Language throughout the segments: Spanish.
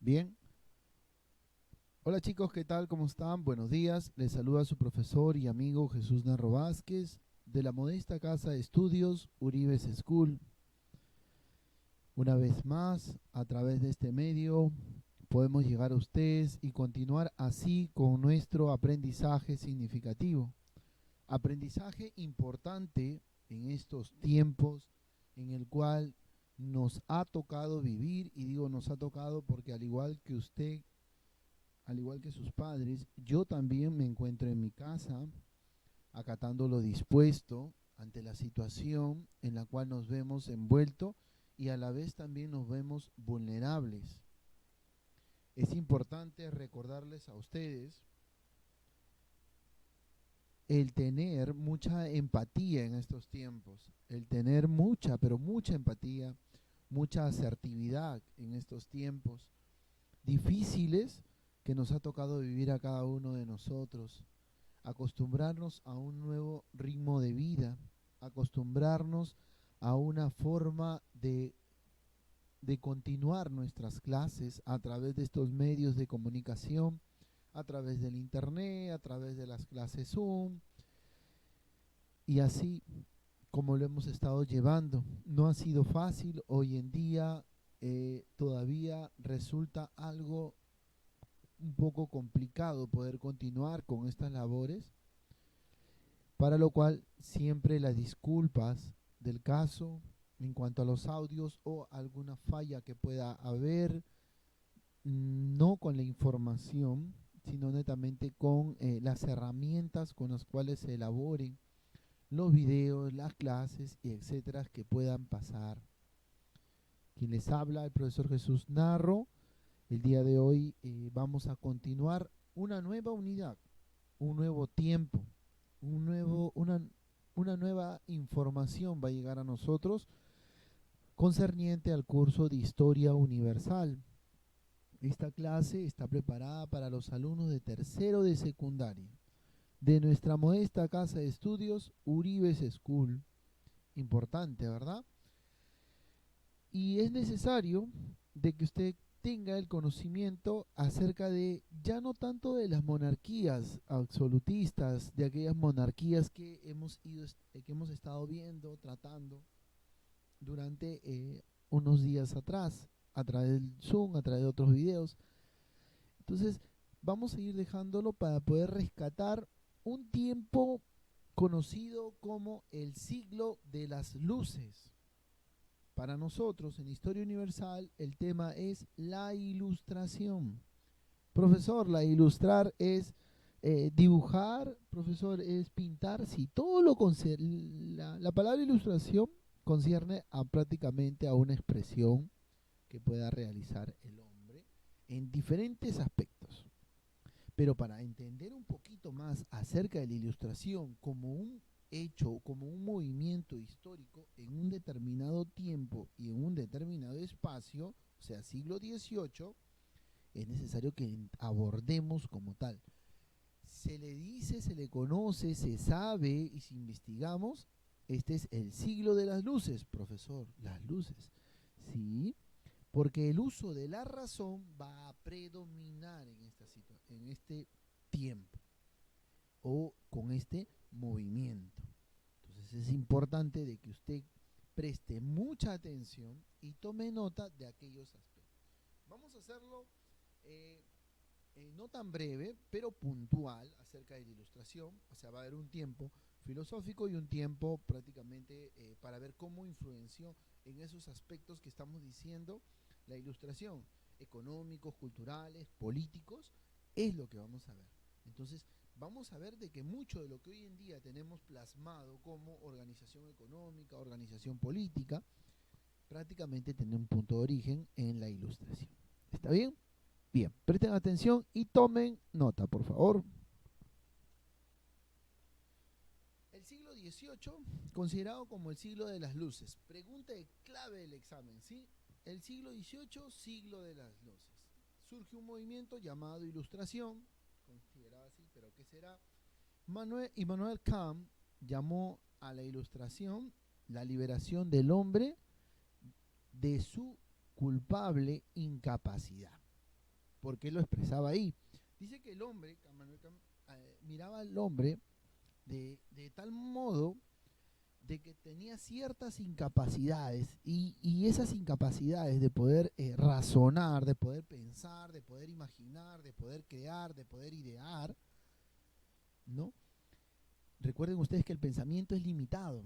Bien. Hola chicos, ¿qué tal? ¿Cómo están? Buenos días. Les saluda su profesor y amigo Jesús Narro Vázquez de la modesta casa de estudios Uribes School. Una vez más, a través de este medio, podemos llegar a ustedes y continuar así con nuestro aprendizaje significativo. Aprendizaje importante en estos tiempos en el cual nos ha tocado vivir, y digo nos ha tocado porque al igual que usted, al igual que sus padres, yo también me encuentro en mi casa acatando lo dispuesto ante la situación en la cual nos vemos envueltos y a la vez también nos vemos vulnerables. Es importante recordarles a ustedes el tener mucha empatía en estos tiempos, el tener mucha, pero mucha empatía, mucha asertividad en estos tiempos difíciles que nos ha tocado vivir a cada uno de nosotros, acostumbrarnos a un nuevo ritmo de vida, acostumbrarnos a una forma de continuar nuestras clases a través de estos medios de comunicación, a través del internet, a través de las clases Zoom, y así como lo hemos estado llevando. No ha sido fácil, hoy en día todavía resulta algo un poco complicado poder continuar con estas labores, para lo cual siempre las disculpas del caso en cuanto a los audios o alguna falla que pueda haber, no con la información, sino netamente con las herramientas con las cuales se elaboren los videos, las clases y etcétera que puedan pasar. Quien les habla, el profesor Jesús Narro. El día de hoy vamos a continuar una nueva unidad, un nuevo tiempo, una nueva información va a llegar a nosotros concerniente al curso de Historia Universal. Esta clase está preparada para los alumnos de tercero de secundaria de nuestra modesta casa de estudios Uribes School. Importante, ¿verdad? Y es necesario de que usted tenga el conocimiento acerca de, ya no tanto de las monarquías absolutistas, de aquellas monarquías que hemos estado viendo, tratando durante unos días atrás, a través del Zoom, a través de otros videos. Entonces, vamos a ir dejándolo para poder rescatar un tiempo conocido como el siglo de las luces. Para nosotros, en Historia Universal, el tema es la ilustración. Profesor, la ilustrar es dibujar, profesor, es pintar. Sí, todo lo la palabra ilustración concierne a prácticamente a una expresión que pueda realizar el hombre en diferentes aspectos. Pero para entender un poquito más acerca de la ilustración como un hecho, como un movimiento histórico en un determinado tiempo y en un determinado espacio, o sea, siglo XVIII, es necesario que abordemos como tal. Se le dice, se le conoce, se sabe, y si investigamos, este es el siglo de las luces, profesor, las luces. Sí, porque el uso de la razón va a predominar en este tiempo o con este movimiento. Entonces es importante de que usted preste mucha atención y tome nota de aquellos aspectos. Vamos a hacerlo no tan breve, pero puntual acerca de la ilustración. O sea, va a haber un tiempo filosófico y un tiempo prácticamente para ver cómo influenció en esos aspectos que estamos diciendo la ilustración, económicos, culturales, políticos, es lo que vamos a ver. Entonces, vamos a ver de que mucho de lo que hoy en día tenemos plasmado como organización económica, organización política, prácticamente tiene un punto de origen en la ilustración. ¿Está bien? Bien, presten atención y tomen nota, por favor. El siglo XVIII, considerado como el siglo de las luces. Pregunta de clave del examen, ¿sí? El siglo XVIII, siglo de las luces. Surge un movimiento llamado Ilustración, considerado así, pero ¿qué será? Immanuel Kant llamó a la Ilustración la liberación del hombre de su culpable incapacidad. por qué lo expresaba ahí. Dice que el hombre, miraba al hombre de tal modo de que tenía ciertas incapacidades y esas incapacidades de poder razonar, de poder pensar, de poder imaginar, de poder crear, de poder idear, ¿no? Recuerden ustedes que el pensamiento es limitado.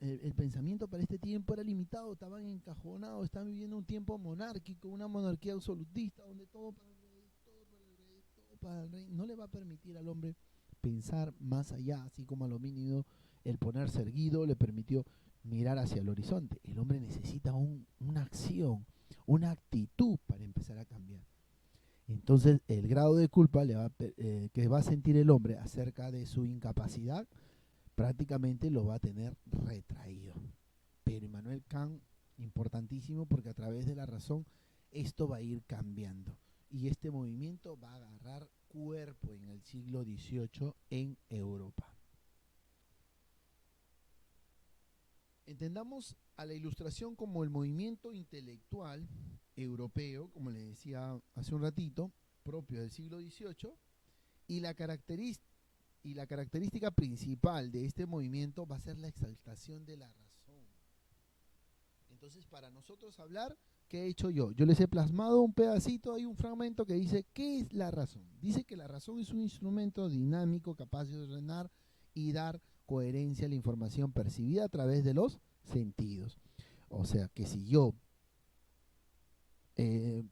El pensamiento para este tiempo era limitado, estaban encajonados, estaban viviendo un tiempo monárquico, una monarquía absolutista, donde todo para el rey, todo para el rey, todo para el rey. No le va a permitir al hombre pensar más allá, así como al homínido el ponerse erguido le permitió mirar hacia el horizonte. El hombre necesita una acción, una actitud para empezar a cambiar. Entonces el grado de culpa que va a sentir el hombre acerca de su incapacidad prácticamente lo va a tener retraído. Pero Immanuel Kant, importantísimo, porque a través de la razón esto va a ir cambiando. Y este movimiento va a agarrar cuerpo en el siglo XVIII en Europa. Entendamos a la Ilustración como el movimiento intelectual europeo, como les decía hace un ratito, propio del siglo XVIII, y la característica principal de este movimiento va a ser la exaltación de la razón. Entonces, para nosotros hablar, ¿qué he hecho yo? Yo les he plasmado un pedacito, hay un fragmento que dice, ¿qué es la razón? Dice que la razón es un instrumento dinámico capaz de ordenar y dar coherencia a la información percibida a través de los sentidos. O sea, que si yo,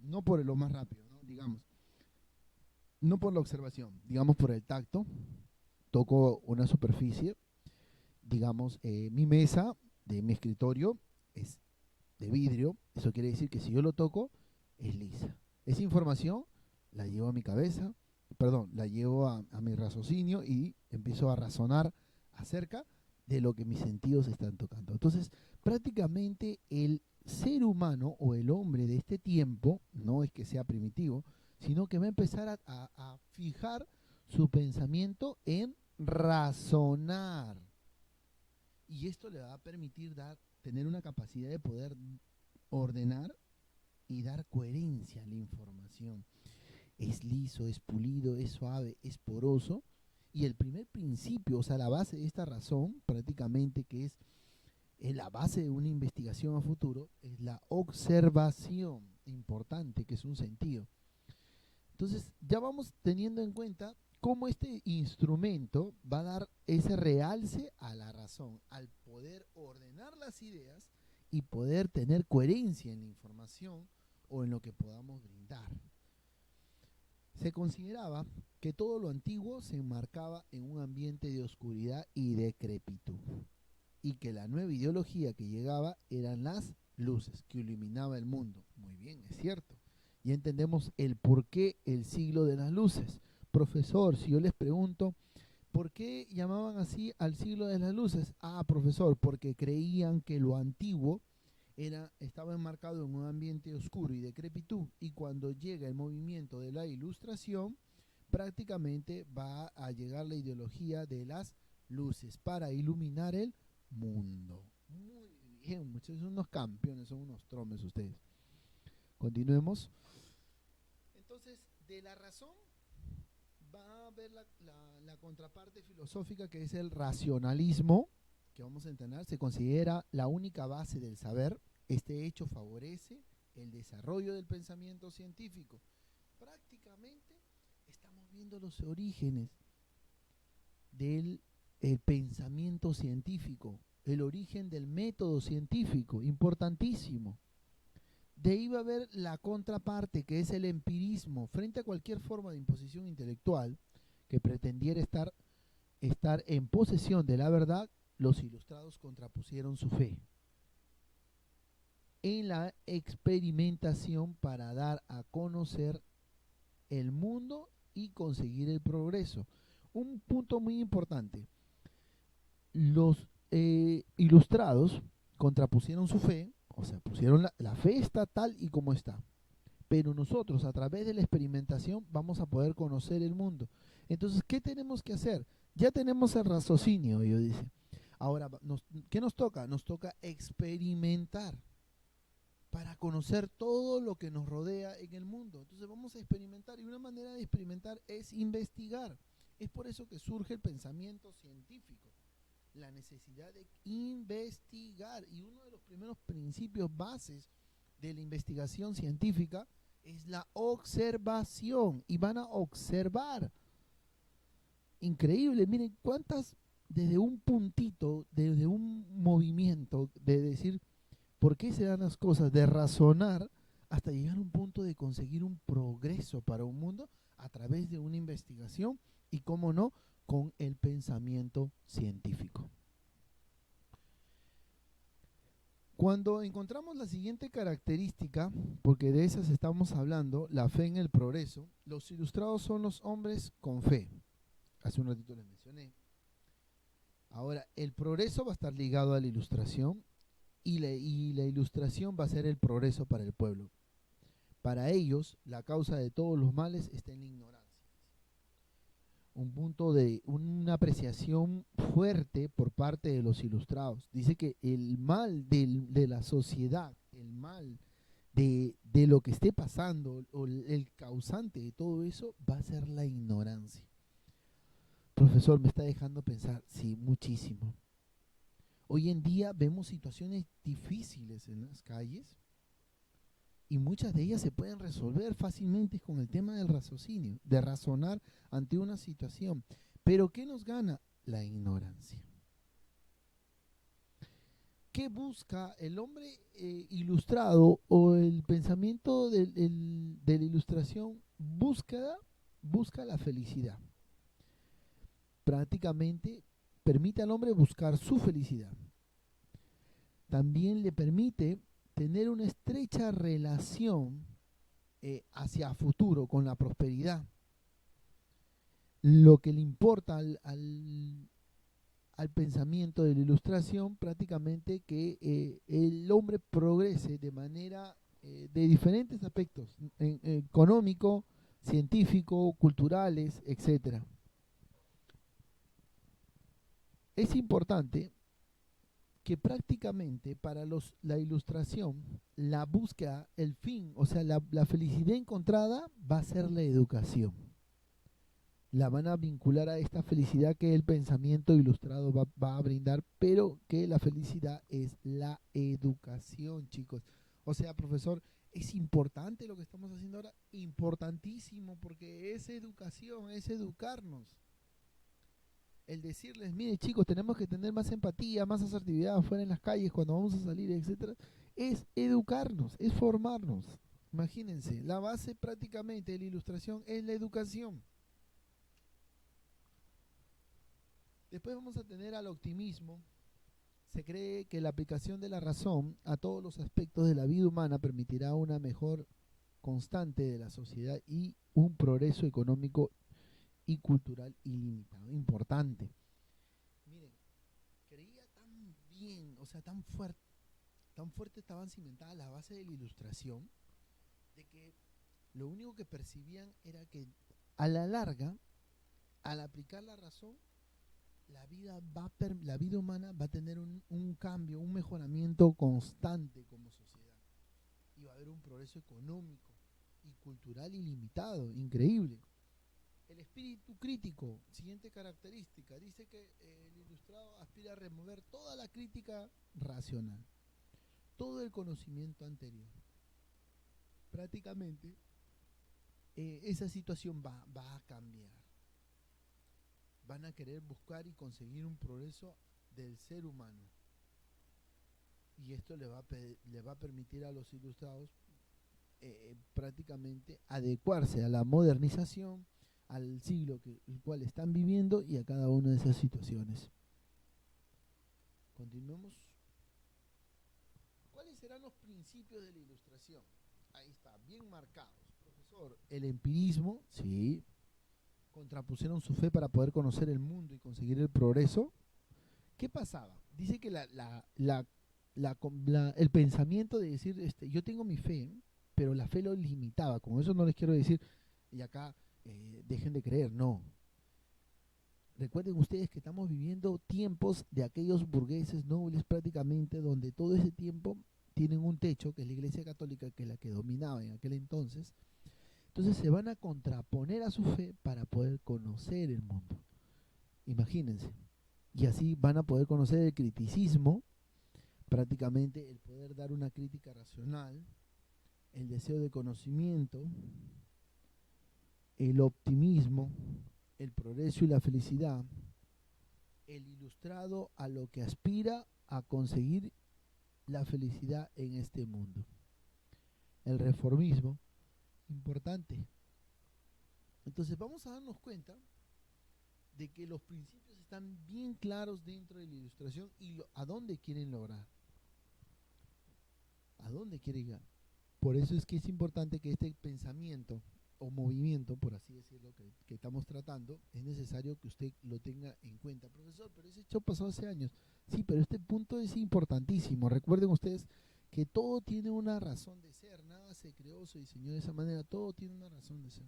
no por lo más rápido, ¿no? Digamos, no por la observación, digamos por el tacto, toco una superficie, digamos, mi mesa de mi escritorio es de vidrio, eso quiere decir que si yo lo toco, es lisa. Esa información la llevo a mi cabeza, la llevo a mi raciocinio y empiezo a razonar acerca de lo que mis sentidos están tocando. Entonces, prácticamente el ser humano o el hombre de este tiempo, no es que sea primitivo, sino que va a empezar a fijar su pensamiento en razonar. Y esto le va a permitir tener una capacidad de poder ordenar y dar coherencia a la información. Es liso, es pulido, es suave, es poroso. Y el primer principio, o sea, la base de esta razón, prácticamente que es la base de una investigación a futuro, es la observación, importante, que es un sentido. Entonces, ya vamos teniendo en cuenta cómo este instrumento va a dar ese realce a la razón, al poder ordenar las ideas y poder tener coherencia en la información o en lo que podamos brindar. Se consideraba que todo lo antiguo se enmarcaba en un ambiente de oscuridad y decrepitud, y que la nueva ideología que llegaba eran las luces que iluminaba el mundo. Muy bien, es cierto. Ya entendemos el por qué el siglo de las luces. Profesor, si yo les pregunto, ¿por qué llamaban así al siglo de las luces? Ah, profesor, porque creían que lo antiguo estaba enmarcado en un ambiente oscuro y decrepitud, y cuando llega el movimiento de la Ilustración, prácticamente va a llegar la ideología de las luces para iluminar el mundo. Muy bien, muchachos, son unos campeones, son unos tromes ustedes. Continuemos. Entonces, de la razón va a haber la contraparte filosófica, que es el racionalismo, que vamos a entender, se considera la única base del saber. Este hecho favorece el desarrollo del pensamiento científico. Prácticamente estamos viendo los orígenes del pensamiento científico, el origen del método científico, importantísimo. De ahí va a haber la contraparte, que es el empirismo. Frente a cualquier forma de imposición intelectual que pretendiera estar en posesión de la verdad, los ilustrados contrapusieron su fe en la experimentación para dar a conocer el mundo y conseguir el progreso. Un punto muy importante: los ilustrados contrapusieron su fe, o sea, pusieron la fe está tal y como está, pero nosotros a través de la experimentación vamos a poder conocer el mundo. Entonces, ¿qué tenemos que hacer? Ya tenemos el raciocinio, ellos dicen. Ahora, ¿qué nos toca? Nos toca experimentar para conocer todo lo que nos rodea en el mundo. Entonces vamos a experimentar, y una manera de experimentar es investigar. Es por eso que surge el pensamiento científico, la necesidad de investigar. Y uno de los primeros principios bases de la investigación científica es la observación. Y van a observar. Increíble, miren cuántas, desde un puntito, desde un movimiento de decir por qué se dan las cosas, de razonar, hasta llegar a un punto de conseguir un progreso para un mundo a través de una investigación y, cómo no, con el pensamiento científico. Cuando encontramos la siguiente característica, porque de esas estamos hablando, la fe en el progreso, los ilustrados son los hombres con fe. Hace un ratito les mencioné. Ahora, el progreso va a estar ligado a la ilustración y la ilustración va a ser el progreso para el pueblo. Para ellos, la causa de todos los males está en la ignorancia. Un punto de una apreciación fuerte por parte de los ilustrados. Dice que el mal de la sociedad, el mal de lo que esté pasando, o el causante de todo eso, va a ser la ignorancia. Profesor, me está dejando pensar, sí, muchísimo. Hoy en día vemos situaciones difíciles en las calles y muchas de ellas se pueden resolver fácilmente con el tema del raciocinio, de razonar ante una situación. Pero ¿qué nos gana? La ignorancia. ¿Qué busca el hombre ilustrado o el pensamiento de la ilustración? Busca la felicidad. Prácticamente permite al hombre buscar su felicidad. También le permite tener una estrecha relación hacia futuro con la prosperidad. Lo que le importa al pensamiento de la ilustración, prácticamente que el hombre progrese de manera de diferentes aspectos, económico, científico, culturales, etcétera. Es importante que prácticamente para la ilustración, la búsqueda, el fin, o sea, la felicidad encontrada va a ser la educación. La van a vincular a esta felicidad que el pensamiento ilustrado va a brindar, pero que la felicidad es la educación, chicos. O sea, profesor, ¿es importante lo que estamos haciendo ahora? Importantísimo, porque es educación, es educarnos. El decirles, mire chicos, tenemos que tener más empatía, más asertividad afuera en las calles cuando vamos a salir, etcétera, es educarnos, es formarnos. Imagínense, la base prácticamente de la ilustración es la educación. Después vamos a tener al optimismo. Se cree que la aplicación de la razón a todos los aspectos de la vida humana permitirá una mejor constante de la sociedad y un progreso económico y cultural ilimitado. Importante. Miren, creía tan bien, o sea, tan fuerte estaban cimentadas las bases de la ilustración, de que lo único que percibían era que a la larga, al aplicar la razón, la vida humana va a tener un cambio, un mejoramiento constante como sociedad. Y va a haber un progreso económico y cultural ilimitado, increíble. El espíritu crítico, siguiente característica, dice que el ilustrado aspira a remover toda la crítica racional, todo el conocimiento anterior. Prácticamente esa situación va a cambiar. Van a querer buscar y conseguir un progreso del ser humano. Y esto le va a permitir a los ilustrados prácticamente adecuarse a la modernización, al siglo el cual están viviendo y a cada una de esas situaciones. Continuemos. ¿Cuáles serán los principios de la ilustración? Ahí está, bien marcados. Profesor, el empirismo, sí. Contrapusieron su fe para poder conocer el mundo y conseguir el progreso. ¿Qué pasaba? Dice que el pensamiento de decir, yo tengo mi fe, pero la fe lo limitaba. Con eso no les quiero decir, y acá dejen de creer, no. Recuerden ustedes que estamos viviendo tiempos de aquellos burgueses nobles prácticamente, donde todo ese tiempo tienen un techo, que es la Iglesia Católica, que es la que dominaba en aquel entonces. Entonces se van a contraponer a su fe para poder conocer el mundo. Imagínense. Y así van a poder conocer el criticismo, prácticamente el poder dar una crítica racional, el deseo de conocimiento, el optimismo, el progreso y la felicidad, el ilustrado a lo que aspira a conseguir la felicidad en este mundo. El reformismo, importante. Entonces vamos a darnos cuenta de que los principios están bien claros dentro de la ilustración y a dónde quieren lograr. ¿A dónde quieren llegar? Por eso es que es importante que este pensamiento o movimiento, por así decirlo, que estamos tratando, es necesario que usted lo tenga en cuenta. Profesor, pero ese hecho pasó hace años. Sí, pero este punto es importantísimo. Recuerden ustedes que todo tiene una razón de ser, nada se creó, se diseñó de esa manera, todo tiene una razón de ser.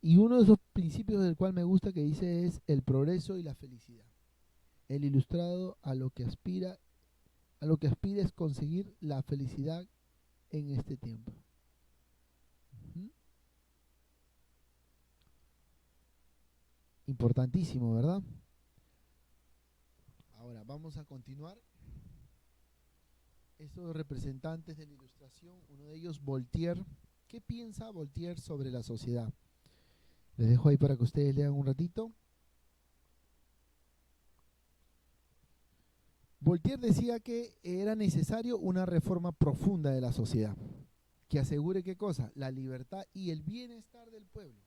Y uno de esos principios del cual me gusta que dice es el progreso y la felicidad. El ilustrado a lo que aspira es conseguir la felicidad en este tiempo. Importantísimo, ¿verdad? Ahora vamos a continuar. Estos representantes de la ilustración, uno de ellos Voltaire. ¿Qué piensa Voltaire sobre la sociedad? Les dejo ahí para que ustedes lean un ratito. Voltaire decía que era necesario una reforma profunda de la sociedad, que asegure qué cosa, la libertad y el bienestar del pueblo.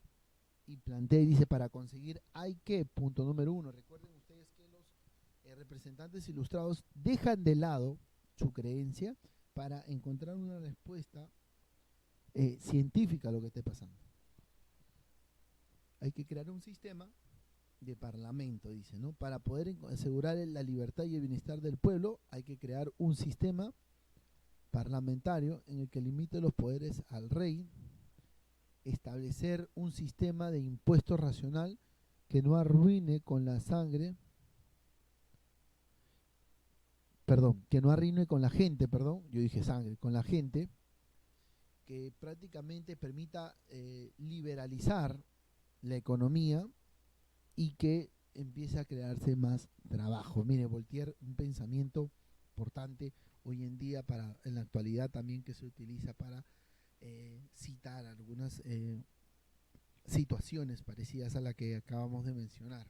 Y plantea y dice, para conseguir hay que, punto número 1, recuerden ustedes que los representantes ilustrados dejan de lado su creencia para encontrar una respuesta científica a lo que esté pasando. Hay que crear un sistema de parlamento, dice, ¿no? Para poder asegurar la libertad y el bienestar del pueblo, hay que crear un sistema parlamentario en el que limite los poderes al rey, establecer un sistema de impuestos racional que no arruine con la sangre, que no arruine con la gente, yo dije sangre, con la gente, que prácticamente permita liberalizar la economía y que empiece a crearse más trabajo. Mire, Voltaire, un pensamiento importante hoy en día, en la actualidad también, que se utiliza para citar algunas situaciones parecidas a la que acabamos de mencionar.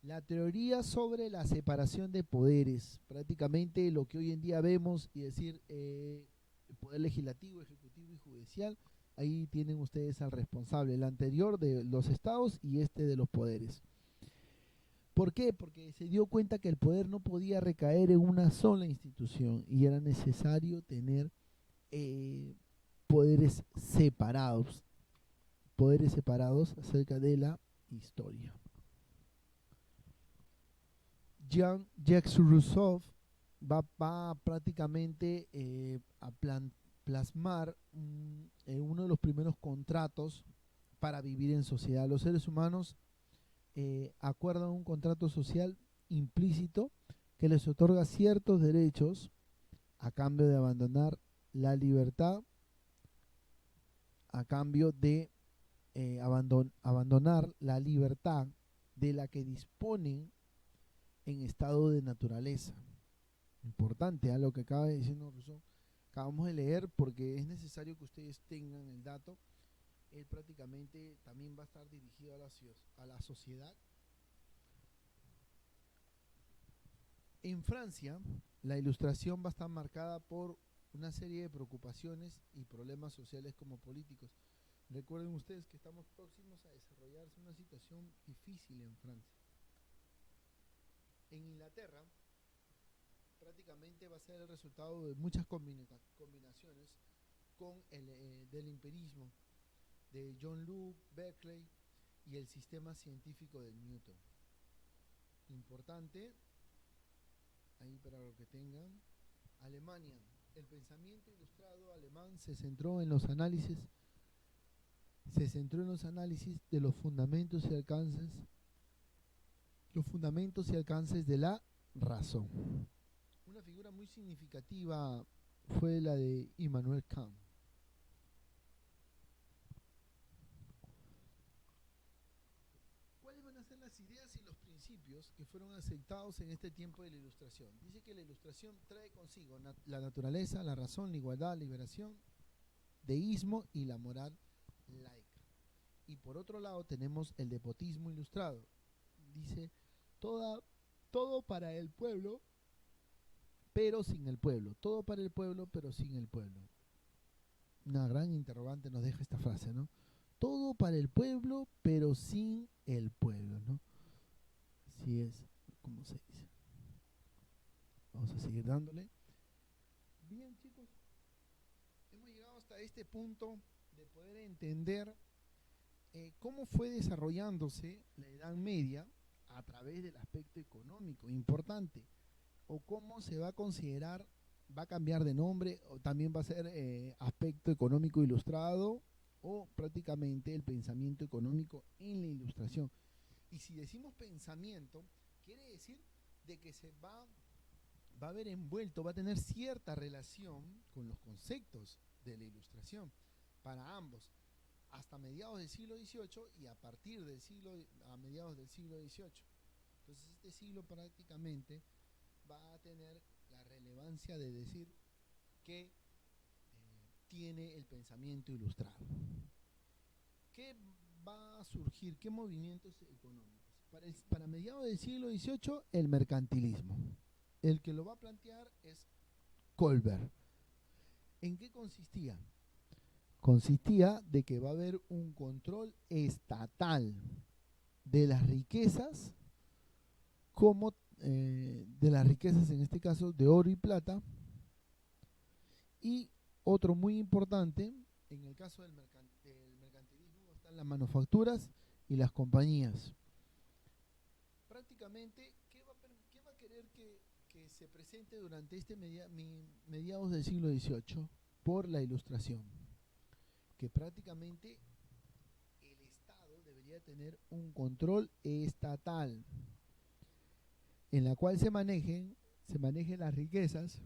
La teoría sobre la separación de poderes, prácticamente lo que hoy en día vemos, y decir el poder legislativo, ejecutivo y judicial, ahí tienen ustedes al responsable, el anterior de los estados y este de los poderes. ¿Por qué? Porque se dio cuenta que el poder no podía recaer en una sola institución y era necesario tener poderes separados acerca de la historia. Jean-Jacques Rousseau va prácticamente a plasmar uno de los primeros contratos para vivir en sociedad. Los seres humanos acuerdan un contrato social implícito que les otorga ciertos derechos a cambio de abandonar la libertad, a cambio de abandonar la libertad de la que disponen en estado de naturaleza. Importante lo que acaba de decir Rousseau. Acabamos de leer porque es necesario que ustedes tengan el dato. Él prácticamente también va a estar dirigido a la sociedad. En Francia, la ilustración va a estar marcada por una serie de preocupaciones y problemas sociales como políticos. Recuerden ustedes que estamos próximos a desarrollarse una situación difícil en Francia. En Inglaterra, prácticamente va a ser el resultado de muchas combinaciones con del empirismo de John Locke, Berkeley y el sistema científico de Newton. Importante, ahí para lo que tengan. Alemania, el pensamiento ilustrado alemán se centró en los análisis de los fundamentos y alcances de la razón. Una figura muy significativa fue la de Immanuel Kant. ¿Cuáles van a ser las ideas y los principios que fueron aceptados en este tiempo de la Ilustración? Dice que la Ilustración trae consigo la naturaleza, la razón, la igualdad, la liberación, deísmo y la moral laica. Y por otro lado tenemos el despotismo ilustrado. Dice, todo para el pueblo, pero sin el pueblo. Todo para el pueblo, pero sin el pueblo. Una gran interrogante nos deja esta frase, ¿no? Todo para el pueblo, pero sin el pueblo, ¿no? Así es, como se dice. Vamos a seguir dándole. Bien, chicos, hemos llegado hasta este punto de poder entender cómo fue desarrollándose la Edad Media a través del aspecto económico, importante, o cómo se va a considerar, va a cambiar de nombre, o también va a ser aspecto económico ilustrado, o prácticamente el pensamiento económico en la Ilustración. Y si decimos pensamiento, quiere decir de que se va a ver envuelto, va a tener cierta relación con los conceptos de la Ilustración para ambos, hasta mediados del siglo XVIII y a partir del a mediados del siglo XVIII. Entonces este siglo prácticamente va a tener la relevancia de decir que tiene el pensamiento ilustrado. ¿Qué va a surgir? ¿Qué movimientos económicos? Para mediados del siglo XVIII, el mercantilismo. El que lo va a plantear es Colbert. ¿En qué consistía? Consistía de que va a haber un control estatal de las riquezas, como de las riquezas en este caso de oro y plata, y otro muy importante, en el caso del mercantilismo están las manufacturas y las compañías. Prácticamente, ¿qué va a querer que se presente durante este mediados del siglo XVIII por la Ilustración? Que prácticamente el Estado debería tener un control estatal en la cual se manejen las riquezas,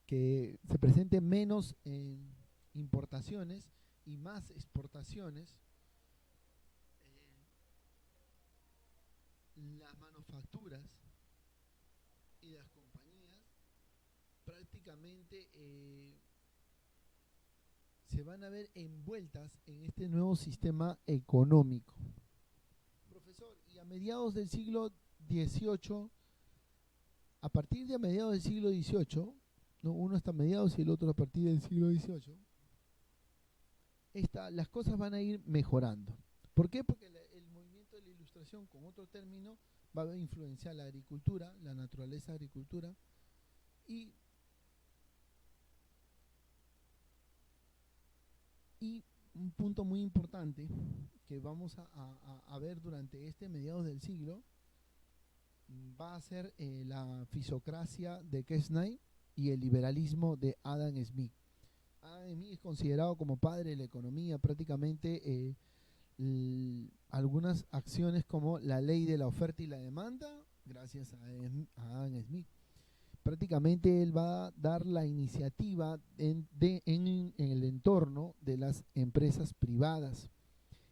que se presenten menos importaciones y más exportaciones, las manufacturas y las compañías prácticamente se van a ver envueltas en este nuevo sistema económico. Profesor, y a mediados del siglo XVIII, a partir de mediados del siglo XVIII, ¿no? Uno hasta mediados y el otro a partir del siglo XVIII, las cosas van a ir mejorando. ¿Por qué? Porque el movimiento de la Ilustración, con otro término, va a influenciar la agricultura, la naturaleza de agricultura, y un punto muy importante que vamos a ver durante este mediados del siglo va a ser la fisocracia de Quesnay y el liberalismo de Adam Smith. Adam Smith es considerado como padre de la economía, prácticamente algunas acciones como la ley de la oferta y la demanda, gracias a Adam Smith. Prácticamente él va a dar la iniciativa en el entorno de las empresas privadas.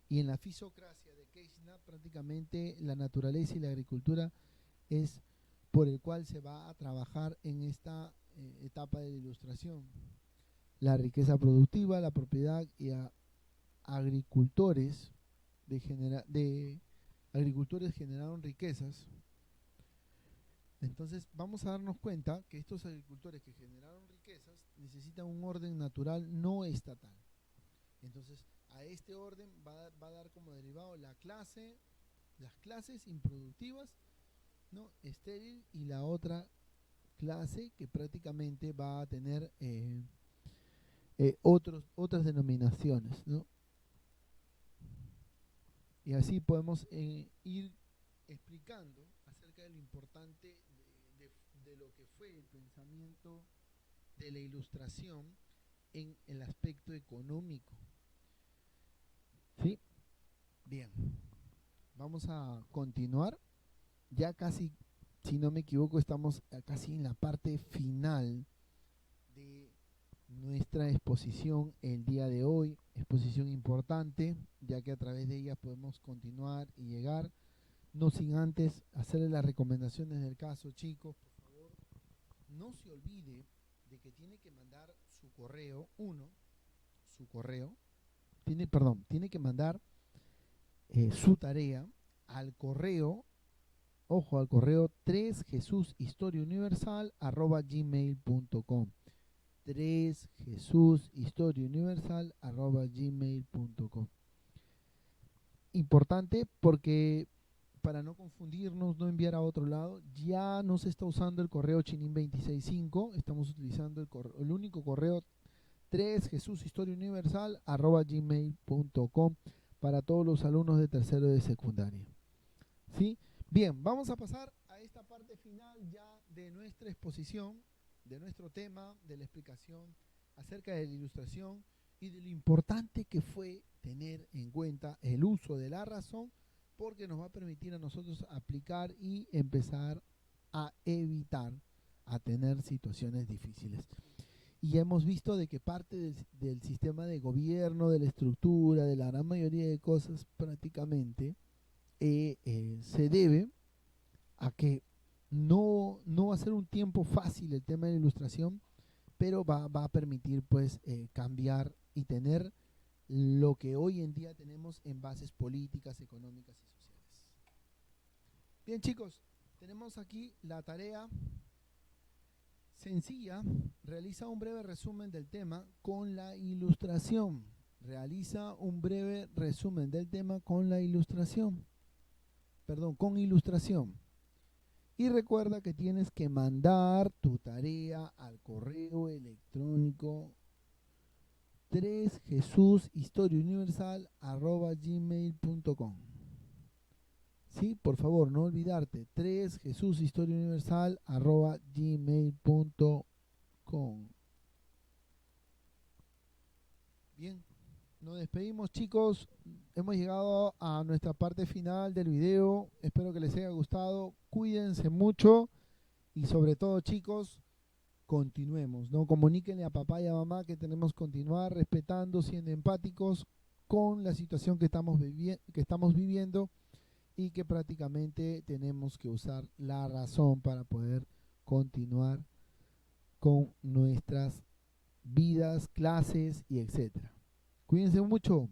Y en la fisocracia de Keynesian, prácticamente la naturaleza y la agricultura es por el cual se va a trabajar en esta etapa de la Ilustración. La riqueza productiva, la propiedad y a agricultores agricultores generaron riquezas. Entonces vamos a darnos cuenta que estos agricultores que generaron riquezas necesitan un orden natural no estatal. Entonces a este orden va a dar como derivado las clases improductivas, ¿no? Estéril, y la otra clase que prácticamente va a tener otras denominaciones, ¿no? Y así podemos ir explicando acerca de lo importante de lo que fue el pensamiento de la Ilustración en el aspecto económico. ¿Sí? Bien. Vamos a continuar. Ya casi si no me equivoco, estamos casi en la parte final de nuestra exposición el día de hoy. Exposición importante, ya que a través de ella podemos continuar y llegar, no sin antes hacerle las recomendaciones del caso. Chicos, por favor, no se olvide de que tiene que mandar su correo, tiene que mandar su tarea al correo, ojo, al correo 3jesushistoriauniversal@gmail.com. 3jesushistoriauniversal@gmail.com. Importante porque para no confundirnos, no enviar a otro lado, ya no se está usando el correo Chinin 265, estamos utilizando el único correo 3jesushistoriauniversal@gmail.com para todos los alumnos de tercero de secundaria. ¿Sí? Bien, vamos a pasar a esta parte final ya de nuestra exposición, de nuestro tema, de la explicación acerca de la ilustración y de lo importante que fue tener en cuenta el uso de la razón, porque nos va a permitir a nosotros aplicar y empezar a evitar a tener situaciones difíciles. Y ya hemos visto de que parte del sistema de gobierno, de la estructura, de la gran mayoría de cosas prácticamente, se debe a que no va a ser un tiempo fácil el tema de la ilustración, pero va a permitir pues cambiar y tener lo que hoy en día tenemos en bases políticas, económicas y sociales. Bien, chicos, tenemos aquí la tarea sencilla. Realiza un breve resumen del tema con la ilustración. Realiza un breve resumen del tema con la ilustración. Perdón, con ilustración. Y recuerda que tienes que mandar tu tarea al correo electrónico 3jesushistoriauniversal@gmail.com. Sí, por favor, no olvidarte, 3jesushistoriauniversal@gmail.com. Bien, nos despedimos, chicos. Hemos llegado a nuestra parte final del video. Espero que les haya gustado. Cuídense mucho y sobre todo, chicos, continuemos, ¿no? Comuníquenle a papá y a mamá que tenemos que continuar respetando, siendo empáticos con la situación que estamos viviendo y que prácticamente tenemos que usar la razón para poder continuar con nuestras vidas, clases y etcétera. Cuídense mucho.